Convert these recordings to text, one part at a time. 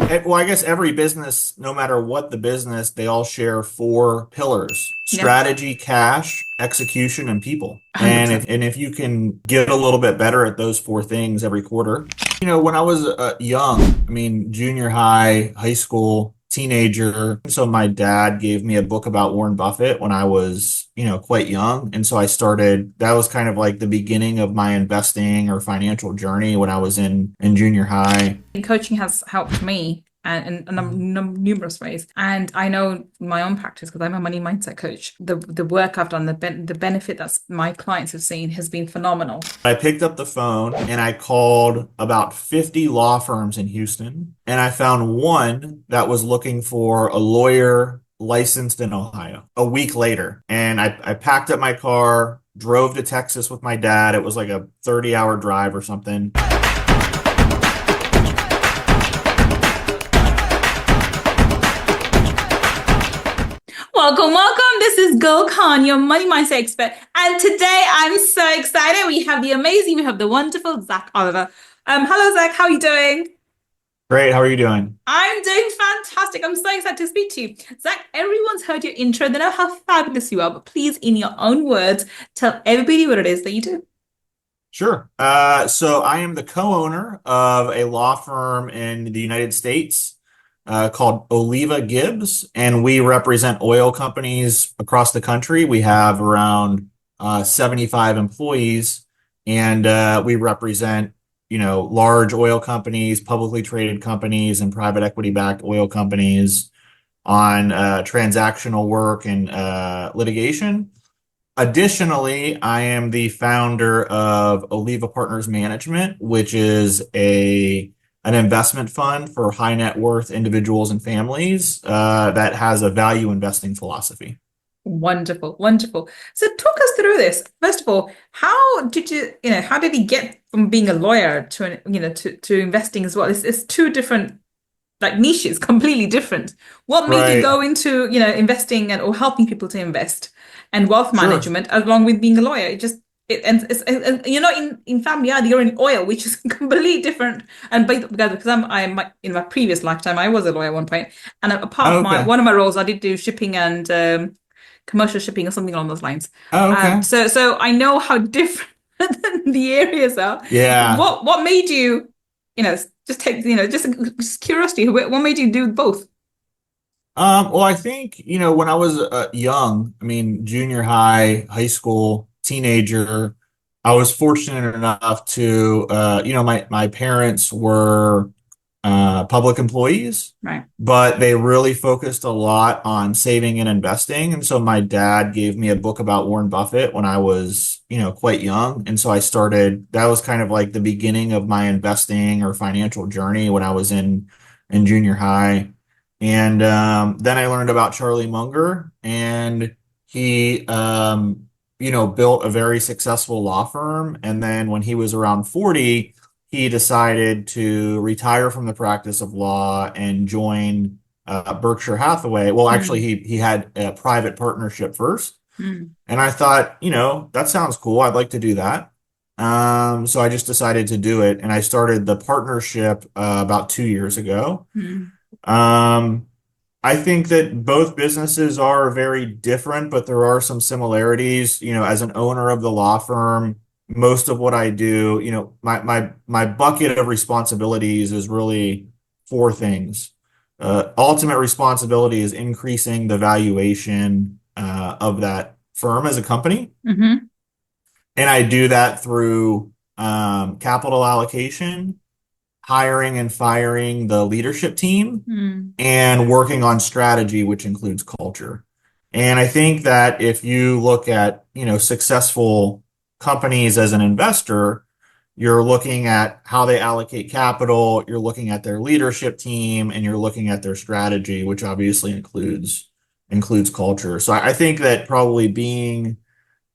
Well, I guess every business, no matter what the business, they all share four pillars: Yeah, strategy, cash, execution, and people. And 100%. if you can get a little bit better at those four things every quarter, when I was young, I mean, junior high, high school, teenager, so my dad gave me a book about Warren Buffett when I was, quite young. And so I started, that was kind of like the beginning of my investing or financial journey when I was in junior high. Coaching has helped me in numerous ways. And I know in my own practice, because I'm a money mindset coach, the work I've done, the benefit that my clients have seen has been phenomenal. I picked up the phone and I called about 50 law firms in Houston, and I found one that was looking for a lawyer licensed in Ohio a week later. And I packed up my car, drove to Texas with my dad. It was like a 30-hour drive or something. Welcome, welcome. This is Gull, your money mindset expert. And today I'm so excited. We have the wonderful Zack Oliva. Hello, Zack. How are you doing? Great. How are you doing? I'm doing fantastic. I'm so excited to speak to you. Zach, everyone's heard your intro. They know how fabulous you are, but please, in your own words, tell everybody what it is that you do. Sure. So I am the co-owner of a law firm in the United States called Oliva Gibbs, and we represent oil companies across the country. We have around 75 employees, and we represent, large oil companies, publicly traded companies, and private equity-backed oil companies on transactional work and litigation. Additionally, I am the founder of Oliva Partners Management, which is an investment fund for high net worth individuals and families that has a value investing philosophy. Wonderful, wonderful. So talk us through this. First of all, how did he get from being a lawyer to investing as well? It's two different like niches, completely different. What made you Right. go into, investing or helping people to invest and wealth Sure. management along with being a lawyer? And you're not in family either. You're in oil, which is completely different. And both together, because in my previous lifetime, I was a lawyer at one point, and apart Oh, from my okay. one of my roles, I did do shipping and commercial shipping or something along those lines. Oh, okay. So I know how different the areas are. Yeah. What made you, just take, just curiosity, what made you do both? Well, I think, when I was young, I mean, junior high, high school, teenager, I was fortunate enough to, my parents were public employees, Right. but they really focused a lot on saving and investing. And so my dad gave me a book about Warren Buffett when I was, quite young. And so that was kind of like the beginning of my investing or financial journey when I was in junior high. And then I learned about Charlie Munger, and he, built a very successful law firm. And then when he was around 40, he decided to retire from the practice of law and join Berkshire Hathaway. Well, actually, Mm, he had a private partnership first, mm, and I thought, that sounds cool. I'd like to do that. So I just decided to do it, and I started the partnership about 2 years ago. mm. Um, I think that both businesses are very different, but there are some similarities. As an owner of the law firm, most of what I do, my bucket of responsibilities is really four things. Ultimate responsibility is increasing the valuation of that firm as a company, Hmm. and I do that through capital allocation, hiring and firing the leadership team, Mm. and working on strategy, which includes culture. And I think that if you look at, successful companies as an investor, you're looking at how they allocate capital, you're looking at their leadership team, and you're looking at their strategy, which obviously includes culture. So I think that probably being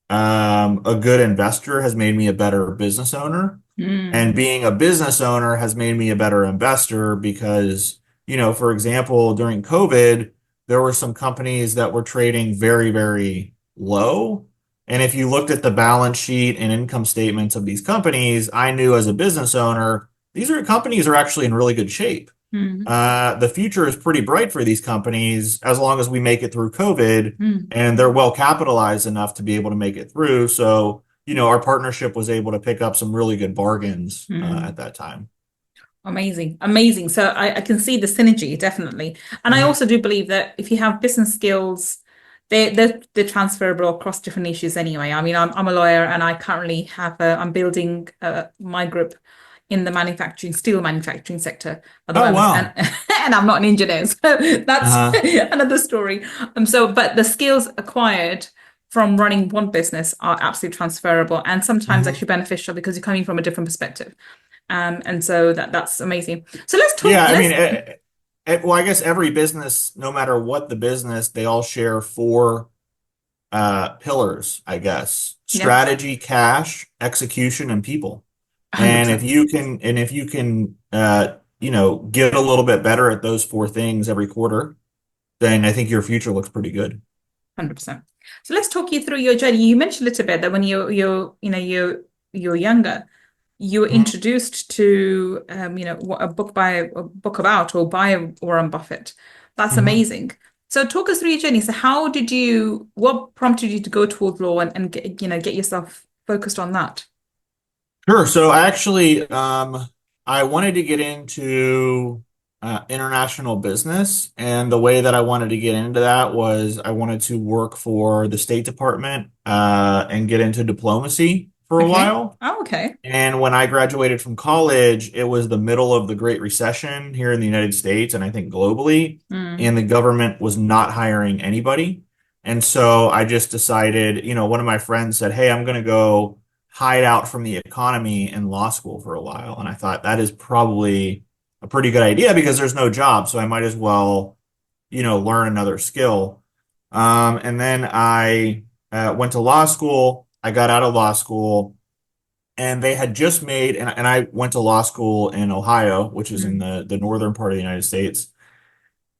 a good investor has made me a better business owner. Mm. And being a business owner has made me a better investor because, for example, during COVID, there were some companies that were trading very, very low. And if you looked at the balance sheet and income statements of these companies, I knew as a business owner, these companies are actually in really good shape. Mm, The future is pretty bright for these companies as long as we make it through COVID mm, and they're well capitalized enough to be able to make it through. So, our partnership was able to pick up some really good bargains at mm. that time. Amazing, amazing. So I can see the synergy definitely, and I Mhm. also do believe that if you have business skills, they're transferable across different niches anyway. I mean, I'm a lawyer, and I currently I'm building my group in the steel manufacturing sector at the Oh, moment, and wow. and I'm not an engineer, so that's Uh-huh. another story. But the skills acquired from running one business are absolutely transferable and sometimes Mhm. actually beneficial because you're coming from a different perspective. And so that's amazing. So Yeah, I mean, let's, well, I guess every business, no matter what the business, they all share four pillars, I guess. yeah, Strategy, cash, execution, and people. And 100%, if you can get a little bit better at those four things every quarter, then I think your future looks pretty good. 100%. So let's talk you through your journey. You mentioned a little bit that when you're younger, you were Mhm. introduced to a book about or by Warren Buffett. That's Mhm. amazing. So talk us through your journey. So what prompted you to go towards law and get yourself focused on that? Sure. So actually, I wanted to get into international business, and the way that I wanted to get into that was I wanted to work for the State Department and get into diplomacy for a Okay. while. Oh, okay. And when I graduated from college, it was the middle of the Great Recession here in the United States, and I think globally, Mm, and the government was not hiring anybody. And so I just decided, one of my friends said, "Hey, I'm going to go hide out from the economy in law school for a while." And I thought that is probably a pretty good idea because there's no job, so I might as well, learn another skill. And then I went to law school. I got out of law school and they had just made and I went to law school in Ohio, which is in mm, the northern part of the United States.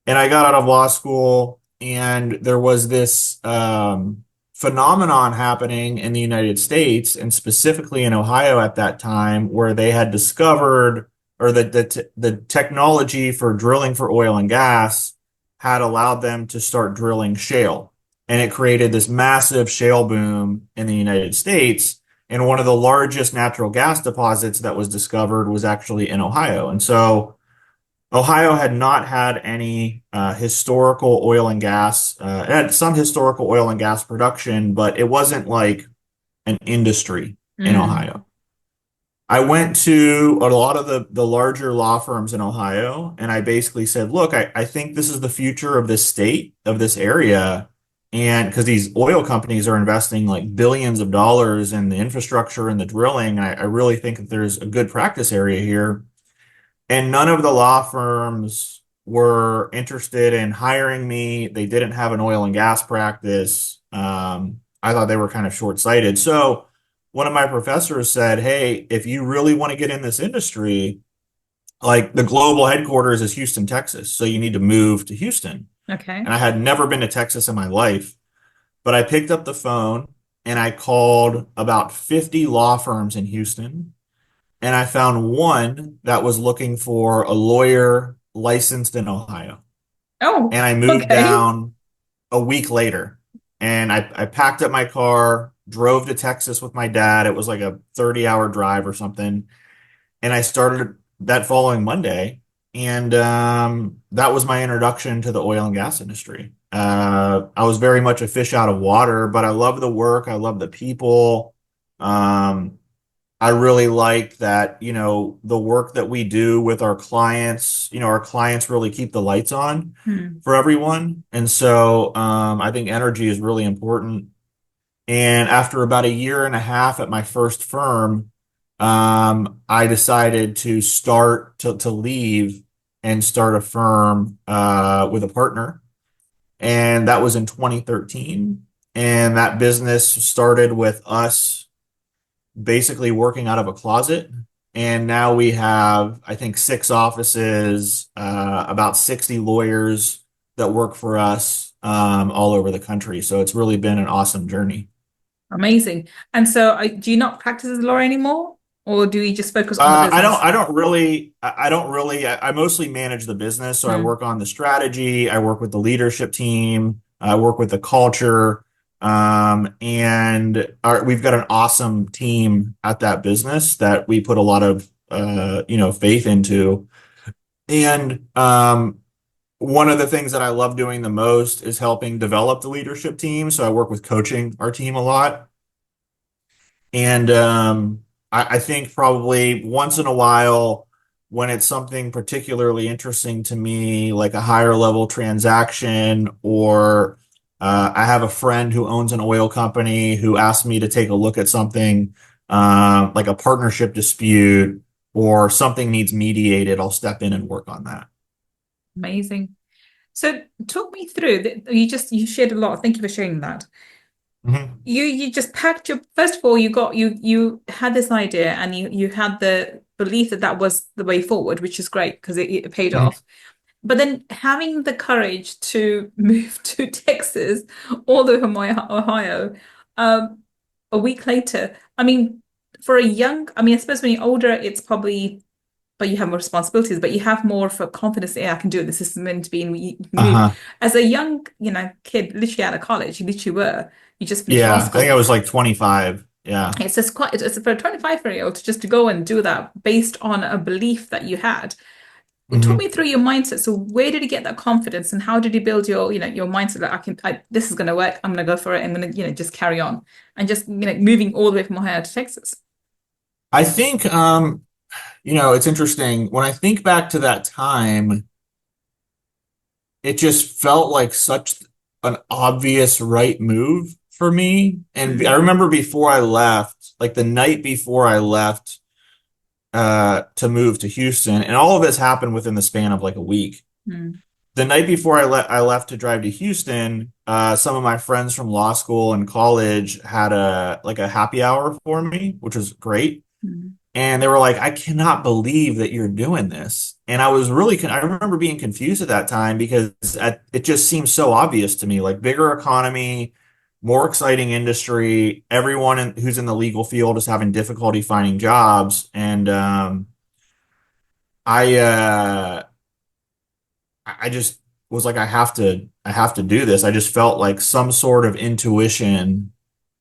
And I got out of law school and there was this phenomenon happening in the United States and specifically in Ohio at that time where they had discovered or the technology for drilling for oil and gas had allowed them to start drilling shale. And it created this massive shale boom in the United States. And one of the largest natural gas deposits that was discovered was actually in Ohio. And so Ohio had not had any historical oil and gas. It had some historical oil and gas production, but it wasn't like an industry in mm. Ohio. I went to a lot of the larger law firms in Ohio, and I basically said, look, I think this is the future of this state, of this area. And because these oil companies are investing like billions of dollars in the infrastructure and the drilling, I really think that there's a good practice area here. And none of the law firms were interested in hiring me. They didn't have an oil and gas practice. I thought they were kind of short-sighted. So one of my professors said, "Hey, if you really want to get in this industry, like the global headquarters is Houston, Texas, so you need to move to Houston." Okay. And I had never been to Texas in my life, but I picked up the phone and I called about 50 law firms in Houston and I found one that was looking for a lawyer licensed in Ohio. Oh, And I moved okay. down a week later and I packed up my car, drove to Texas with my dad. It was like a 30-hour drive or something. And I started that following Monday. And that was my introduction to the oil and gas industry. I was very much a fish out of water, but I love the work. I love the people. Um, I really like that, the work that we do with our clients, our clients really keep the lights on Hmm. for everyone. And so I think energy is really important. And after about a year and a half at my first firm, I decided to leave and start a firm with a partner. And that was in 2013. And that business started with us basically working out of a closet. And now we have, I think, six offices, about 60 lawyers that work for us all over the country. So it's really been an awesome journey. Amazing. And so, do you not practice as a lawyer anymore, or do you just focus on the business? I mostly manage the business. So I Mm, work on the strategy. I work with the leadership team. I work with the culture. We've got an awesome team at that business that we put a lot of, faith into. And, one of the things that I love doing the most is helping develop the leadership team. So I work with coaching our team a lot. And I think probably once in a while, when it's something particularly interesting to me, like a higher level transaction, or I have a friend who owns an oil company who asked me to take a look at something like a partnership dispute or something needs mediated, I'll step in and work on that. amazing. So talk me through that. You shared a lot. Thank you for sharing that. Mhm. You just packed your, first of all, you had this idea and you had the belief that that was the way forward, which is great because it paid Mhm. off. But then having the courage to move to Texas, all the way from Ohio, um, a week later. I mean, for a young, I mean, I suppose when you're older, it's probably, but you have more responsibilities, but you have more of a confidence. Yeah, I can do it. This is meant to be, and you can move. Uh-huh. As a young, kid, literally out of college, you literally were. You just finished law Yeah, I think school. I was like 25. Yeah. It's just quite. It's for a 25-year-old to just to go and do that based on a belief that you had. Talk me Mhm. through your mindset. So where did you get that confidence and how did you build your mindset that this is going to work. I'm going to go for it. I'm going to, just carry on and just, moving all the way from Ohio to Texas. I think it's interesting. When I think back to that time, it just felt like such an obvious right move for me. And I Mm, remember before I left, like the night before I left to move to Houston, and all of this happened within the span of like a week. mm, The night before I left to drive to Houston, some of my friends from law school and college had a happy hour for me, which was great. mm, And they were like, I cannot believe that you're doing this. And I remember being confused at that time because it just seems so obvious to me, like bigger economy, more exciting industry, who's in the legal field is having difficulty finding jobs. And I, uh, I just was like, I have to do this. I just felt like some sort of intuition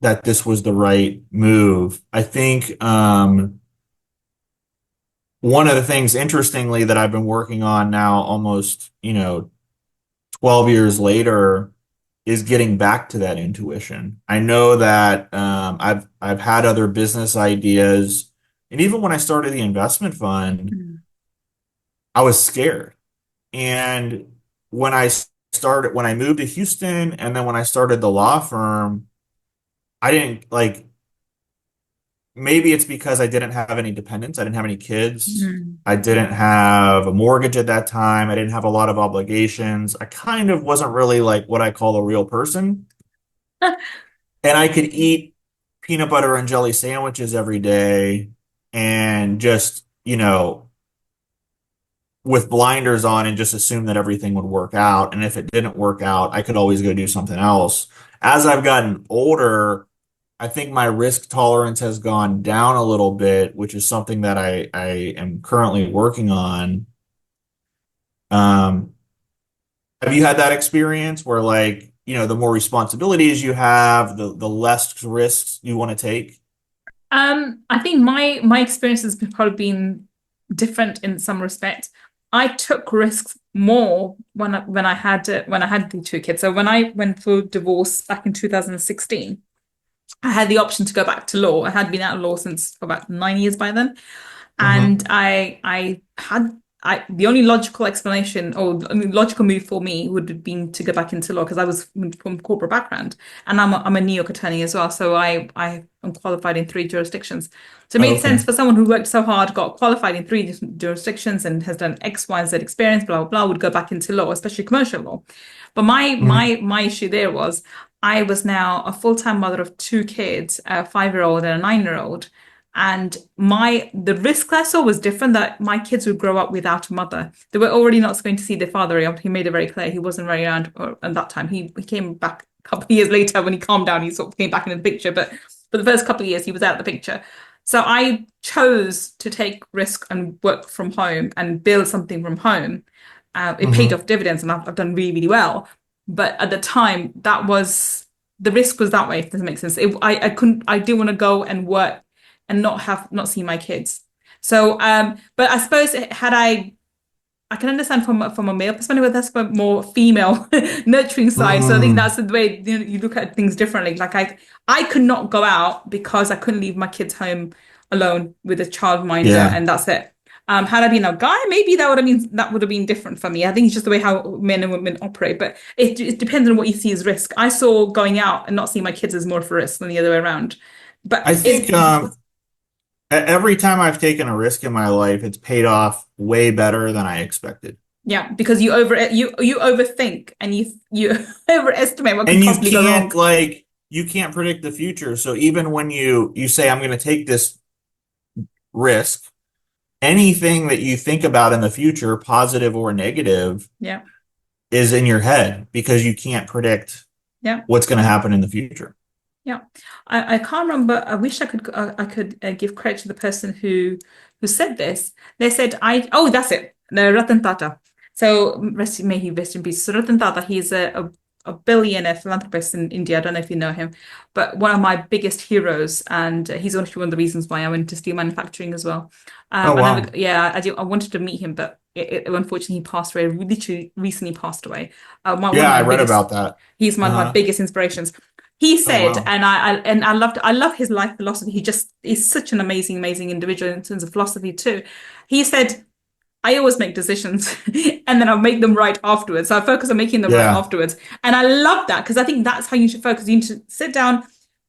that this was the right move. I think, one of the things, interestingly, that I've been working on now almost, 12 years later is getting back to that intuition. I know that I've had other business ideas, and even when I started the investment fund, mm, I was scared. And when I moved to Houston, and then when I started the law firm, I didn't like maybe it's because I didn't have any dependents. I didn't have any kids. mm. I didn't have a mortgage at that time. I didn't have a lot of obligations. I kind of wasn't really like what I call a real person. And I could eat peanut butter and jelly sandwiches every day and just, with blinders on and just assume that everything would work out. And if it didn't work out, I could always go do something else. As I've gotten older, I think my risk tolerance has gone down a little bit, which is something that I am currently working on. Um, have you had that experience where like, the more responsibilities you have, the less risks you want to take? I think my experience has probably been different in some respect. I took risks more when I had the two kids. So when I went through divorce back in 2016, I had the option to go back to law. I had been out of law since for about 9 years by then. And Hmm. the only logical explanation or the only logical move for me would have been to go back into law because I was from corporate background and I'm a New York attorney as well. So I am qualified in three jurisdictions. So it made sense Okay. for someone who worked so hard, got qualified in three different jurisdictions and has done X, Y, and Z experience, blah, blah, blah, would go back into law, especially commercial law. But my Hmm. my my issue there was I was now a full-time mother of two kids, a 5-year-old and a 9-year-old. And the risk I saw was different that my kids would grow up without a mother. They were already not going to see their father. He made it very clear he wasn't very around at that time. He came back a couple of years later when he calmed down, he sort of came back into the picture. But for the first couple of years, he was out of the picture. So I chose to take risk and work from home and build something from home. It paid Hmm. off dividends and I've done really, really well. But at the time, that was the risk was that way, if this makes sense. I couldn't, I didn't want to go and work and not see my kids. So, but I suppose had I can understand from a male perspective, but that's a more female nurturing side. So I think Mm. that's the way you look at things differently. Like I could not go out because I couldn't leave my kids home alone with a childminder, Yeah. and that's it. Had I been a guy, maybe that would have been different for me. I think it's just the way how men and women operate, but it depends on what you see as risk. I saw going out and not seeing my kids as more of a risk than the other way around. But I it's think every time I've taken a risk in my life, it's paid off way better than I expected. yeah, because you overthink and you overestimate what could And possibly go wrong. you can't predict the future. So even when you say I'm going to take this risk, anything that you think about in the future, positive or negative, Yeah. is in your head because you can't predict Yeah. what's going to happen in the future. Yeah. I can't remember. I wish I could give credit to the person who said this. They said oh, that's it. No, Ratan Tata. So may he rest in peace. So Ratan Tata, he's a billionaire philanthropist in India. I don't know if you know him, but one of my biggest heroes, and he's actually one of the reasons why I went to steel manufacturing as well. Oh, wow. Yeah, I wanted to meet him, but unfortunately he passed away. Literally recently passed away. One Yeah, of my I read biggest about that. He's one of my Uh-huh. biggest inspirations. He Oh, said, wow. and I love his life philosophy. He just is such an amazing, amazing individual in terms of philosophy too. He said, I always make decisions and then I'll make them right afterwards. So I focus on making them right Yeah. afterwards. And I love that because I think that's how you should focus. You need to sit down,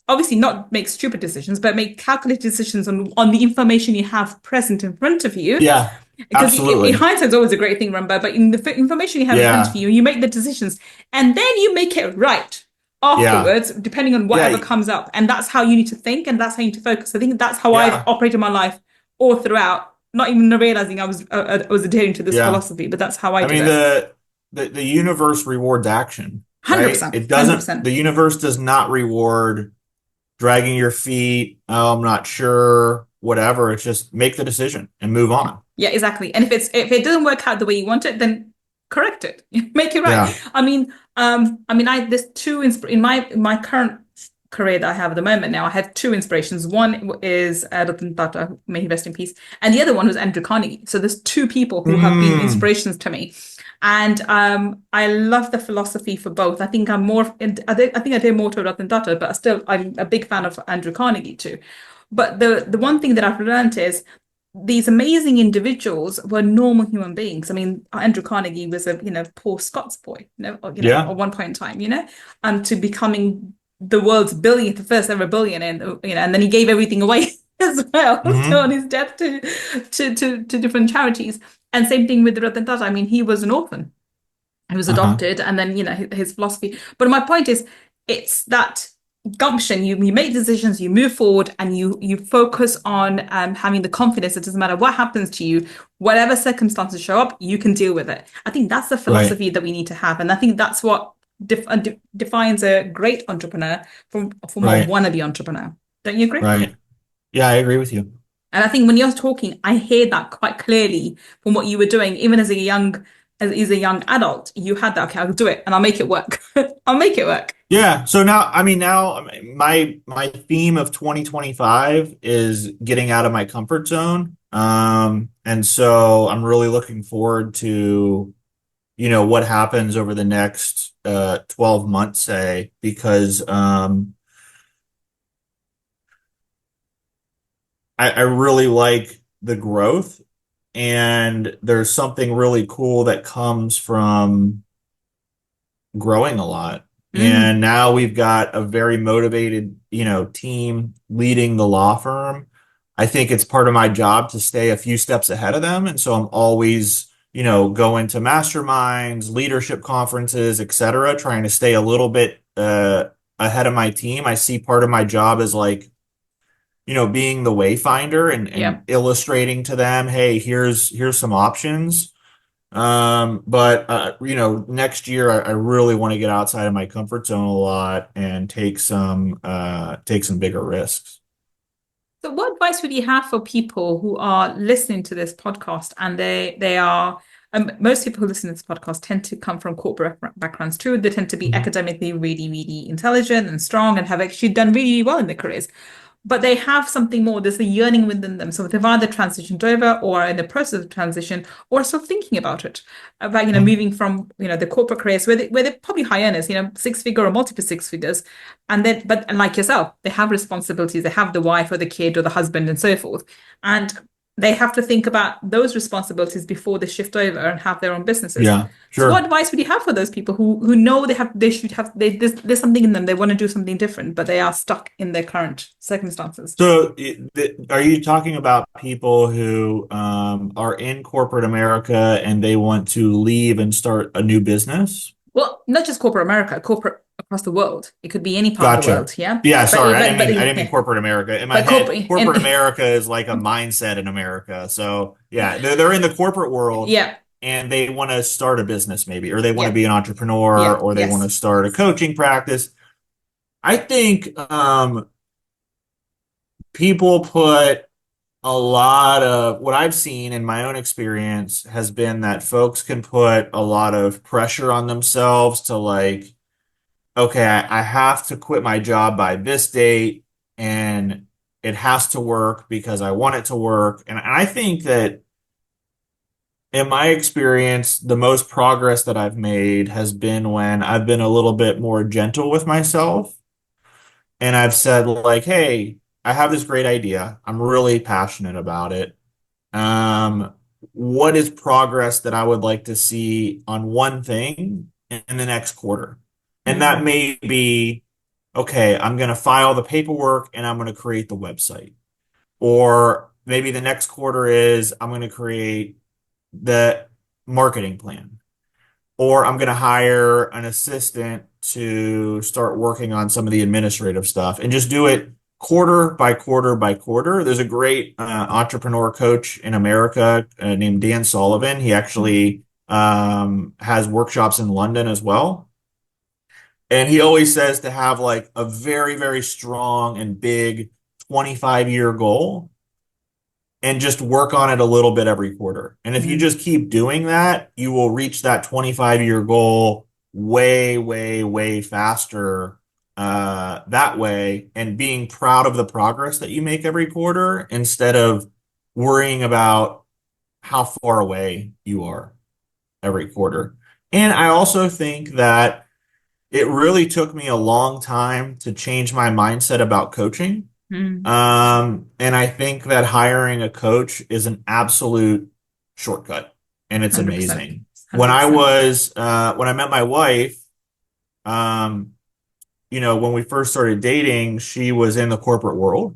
obviously not make stupid decisions, but make calculated decisions on the information you have present in front of you. Yeah. Because in Absolutely. hindsight, it's always a great thing, remember, but in the information you have in front of Yeah. you, you make the decisions and then you make it right Yeah. afterwards, depending on whatever Yeah. comes up. And that's how you need to think and that's how you need to focus. I think that's how I've Yeah. operated my life all throughout, not even realizing I was adhering to this Yeah. philosophy, but that's how I I did mean, it. the universe rewards action, right? 100%, It doesn't, 100%. the universe does not reward dragging your feet. Oh, I'm not sure, whatever. It's just make the decision and move Yeah. on. Yeah, exactly. And if it doesn't work out the way you want it, then correct it. Make it right. Yeah. I there's in my current career that I have at the moment now, I have two inspirations. One is Ratan Tata, may he rest in peace, and the other one was Andrew Carnegie. So there's two people who have been Mm. inspirations to me. And I love the philosophy for both. I think I think I did more to Ratan Tata, but still I'm a big fan of Andrew Carnegie too. But the one thing that I've learned is these amazing individuals were normal human beings. I mean, Andrew Carnegie was a poor Scots boy, Yeah. at one point in time, to becoming the world's billionaire, the first ever billionaire, and then he gave everything away as well so on Hmm. his death to different charities. And same thing with Ratan Tata. I mean, he was an orphan. He was Uh-huh. adopted, and then his philosophy. But my point is, it's that gumption. You make decisions, you move forward, and you focus on having the confidence. It doesn't matter what happens to you, whatever circumstances show up, you can deal with it. I think that's the Right. philosophy that we need to have, and I think that's what defines a great entrepreneur from a Right. wannabe entrepreneur. Don't you agree? Right. Yeah, I agree with you. And I think when you're talking, I hear that quite clearly from what you were doing, even as a young adult. You had that, okay, I'll do it and I'll make it work. I'll make it work. Yeah. So now, I mean, now my theme of 2025 is getting out of my comfort zone. And so I'm really looking forward to, what happens over the next 12 months, say, because I really like the growth and there's something really cool that comes from growing a lot. And Mm, now we've got a very motivated, team leading the law firm. I think it's part of my job to stay a few steps ahead of them. And so I'm always, going to masterminds, leadership conferences, et cetera, trying to stay a little bit ahead of my team. I see part of my job as like, being the wayfinder and yeah. illustrating to them, hey, here's some options. But next year I really want to get outside of my comfort zone a lot and take some bigger risks. So what advice would you have for people who are listening to this podcast and they are most people who listen to this podcast tend to come from corporate backgrounds too. They tend to be Mhm. academically really, really intelligent and strong and have actually done really well in their careers. But they have something more. There's a yearning within them. So they've either transitioned over or are in the process of transition or still thinking about it, about, Mhm. moving from, the corporate careers where they're probably high earners, six figure or multiple six figures. And like yourself, they have responsibilities. They have the wife or the kid or the husband and so forth. And they have to think about those responsibilities before they shift over and have their own businesses. Yeah, So what sure. advice would you have for those people who know they should have there's something in them, they want to do something different, but they are stuck in their current circumstances? So, are you talking about people who are in corporate America and they want to leave and start a new business? Well, not just corporate America, corporate across the world. It could be any part of the Gotcha. world, yeah. Yeah, But sorry. I didn't mean yeah, corporate America. In my but head, corporate corporate and America is like a mindset in America. So, yeah, they're in the corporate world yeah, and they want to start a business maybe, or they want to yeah, be an entrepreneur, yeah, or they want to yes. start a coaching practice. I think people put a lot of what I've seen in my own experience has been that folks can put a lot of pressure on themselves to like, okay, I have to quit my job by this date and it has to work because I want it to work. And I think that in my experience, the most progress that I've made has been when I've been a little bit more gentle with myself and I've said like, hey, I have this great idea. I'm really passionate about it. Um, what is progress that I would like to see on one thing in the next quarter? And that Mm, may be, okay, I'm going to file the paperwork and I'm going to create the website. Or maybe the next quarter is I'm going to create the marketing plan or I'm going to hire an assistant to start working on some of the administrative stuff and just do it quarter by quarter by quarter. There's a great entrepreneur coach in America named Dan Sullivan. He mm, actually has workshops in London as well. And he always says to have like a very, very strong and big 25-year goal and just work on it a little bit every quarter. And if you mm, just keep doing that, you will reach that 25-year goal way, way, way faster that way and being proud of the progress that you make every quarter instead of worrying about how far away you are every quarter. And I also think that it really took me a long time to change my mindset about coaching. mm. And I think that hiring a coach is an absolute shortcut and it's 100%. amazing. $100. When I met my wife, um, when we first started dating, she was in the corporate world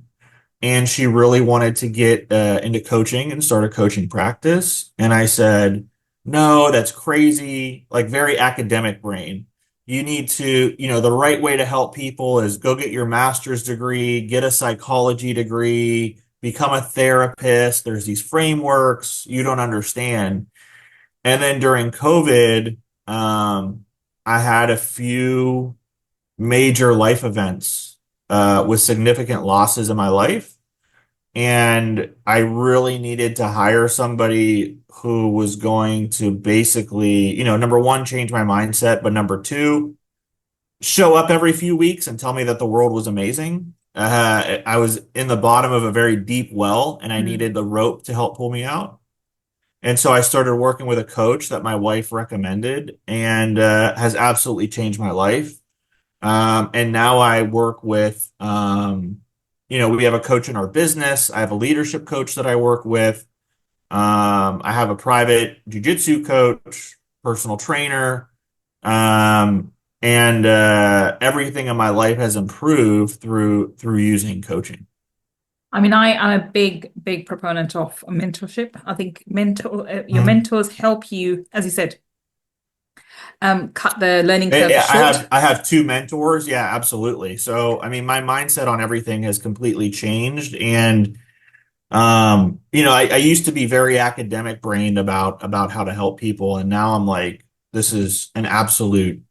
and she really wanted to get into coaching and start a coaching practice. And I said, no, that's crazy, like very academic brain. You need to, the right way to help people is go get your master's degree, get a psychology degree, become a therapist. There's these frameworks you don't understand. And then during COVID, I had a few major life events with significant losses in my life. And I really needed to hire somebody who was going to basically, number one, change my mindset, but number two, show up every few weeks and tell me that the world was amazing. I was in the bottom of a very deep well and I Mm. needed the rope to help pull me out. And so I started working with a coach that my wife recommended and has absolutely changed my life. And now I work with, we have a coach in our business. I have a leadership coach that I work with. I have a private jujitsu coach, personal trainer, um, and everything in my life has improved through using coaching. I mean, I am a big, big proponent of mentorship. I think your Mhm. mentors help you, as you said, cut the learning curve I short. have two mentors. Yeah, absolutely. So, I mean, my mindset on everything has completely changed, and I used to be very academic brained about how to help people, and now I'm like, this is an absolute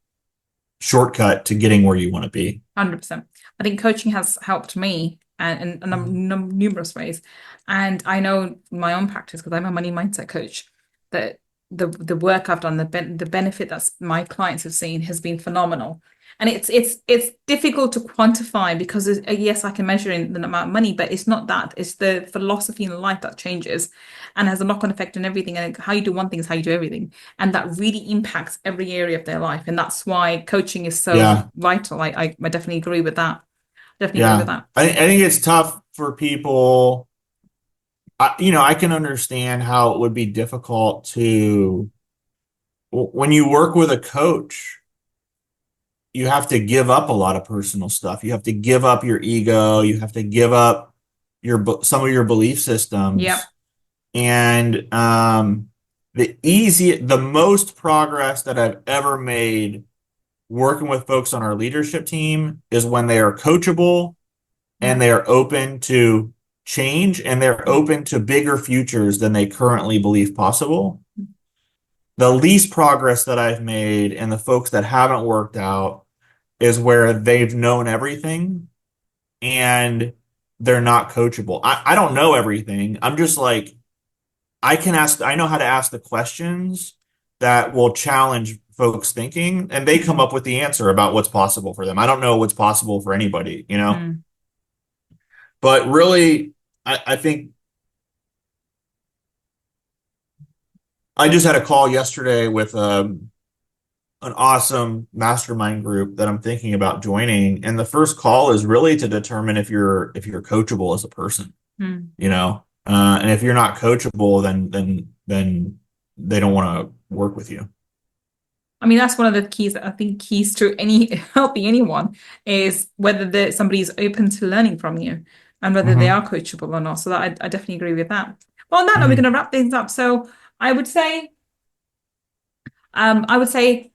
shortcut to getting where you want to be. 100%. I think coaching has helped me and Mhm. numerous ways. And I know in my own practice, because I'm a money mindset coach, that the work I've done, the benefit that my clients have seen has been phenomenal. And it's difficult to quantify because yes, I can measure in the amount of money, but it's not that. It's the philosophy in life that changes and has a knock-on effect on everything. And how you do one thing is how you do everything. And that really impacts every area of their life. And that's why coaching is so Yeah, vital. I definitely agree with that. Definitely agree with yeah. that. I think it's tough for people. I can understand how it would be difficult to, when you work with a coach, you have to give up a lot of personal stuff. You have to give up your ego. You have to give up some of your belief Yep. systems. And the most progress that I've ever made working with folks on our leadership team is when they are coachable and Yep. they are open to change and they're open to bigger futures than they currently believe possible. The least progress that I've made and the folks that haven't worked out is where they've known everything and they're not coachable. I don't know everything. I'm just like, I know how to ask the questions that will challenge folks' thinking, and they come Mm, up with the answer about what's possible for them. I don't know what's possible for anybody, you know? mm. But really, I think I just had a call yesterday with an awesome mastermind group that I'm thinking about joining. And the first call is really to determine if you're coachable as a person, Mm. you know? And if you're not coachable, then they don't want to work with you. I mean, that's one of the keys that I think keys to any helping anyone is whether somebody is open to learning from you and whether they Hmm. are coachable or not. So that I definitely agree with that. Well, on that note, we're going Hmm. to wrap things up. So I would say, I would say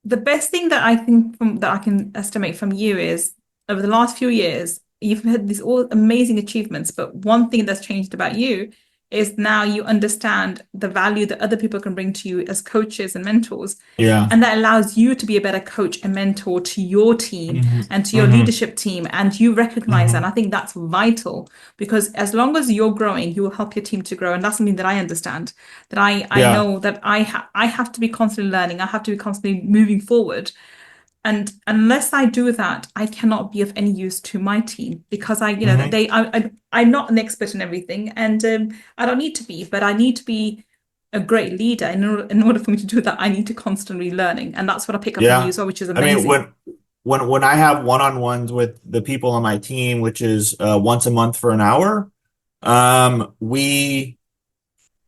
the best thing that I think that I can estimate from you is over the last few years, you've had these all amazing achievements, but one thing that's changed about you is now you understand the value that other people can bring to you as coaches and mentors. Yeah. And that allows you to be a better coach and mentor to your team Hmm. and to your Hmm. leadership team. And you recognize that. And I Hmm. think that's vital because as long as you're growing, you will help your team to grow. And that's something that I understand, that I Yeah. know that I have to be constantly learning. I have to be constantly moving forward. And unless I do that, I cannot be of any use to my team because Hmm. I'm not an expert in everything, and I don't need to be, but I need to be a great leader. In order for me to do that, I need to constantly learning, and that's what I pick up from you Yeah. as well, which is I mean, amazing. when I have one-on-ones with the people on my team, which is once a month for an hour, we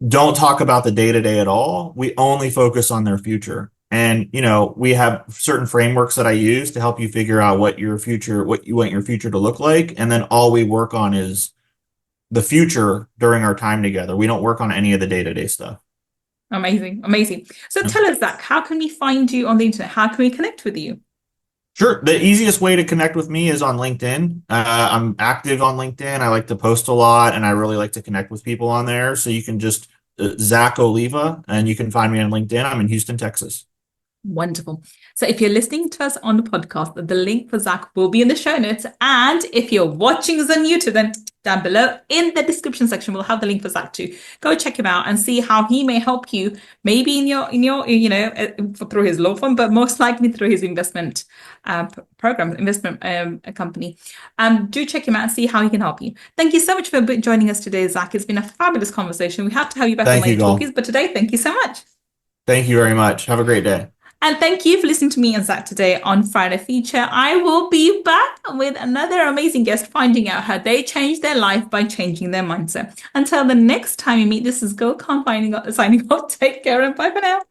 don't talk about the day-to-day at all. We only focus on their future. And, we have certain frameworks that I use to help you figure out what you want your future to look like. And then all we work on is the future during our time together. We don't work on any of the day-to-day stuff. Amazing, amazing. So Yeah. tell us, Zach, how can we find you on the internet? How can we connect with you? Sure. The easiest way to connect with me is on LinkedIn. I'm active on LinkedIn. I like to post a lot and I really like to connect with people on there. So you can just Zack Oliva and you can find me on LinkedIn. I'm in Houston, Texas. Wonderful. So if you're listening to us on the podcast, the link for Zach will be in the show notes. And if you're watching us on YouTube, then down below in the description section, we'll have the link for Zach too. Go check him out and see how he may help you, maybe in your through his law firm, but most likely through his investment program, investment company. Do check him out and see how he can help you. Thank you so much for joining us today, Zach. It's been a fabulous conversation. We have to have you back on Thank you, Money Gull. Talkies, but today, thank you so much. Thank you very much. Have a great day. And thank you for listening to me and Zach today on Friday Feature. I will be back with another amazing guest finding out how they changed their life by changing their mindset. Until the next time you meet, this is Gull Khan signing off. Take care and bye for now.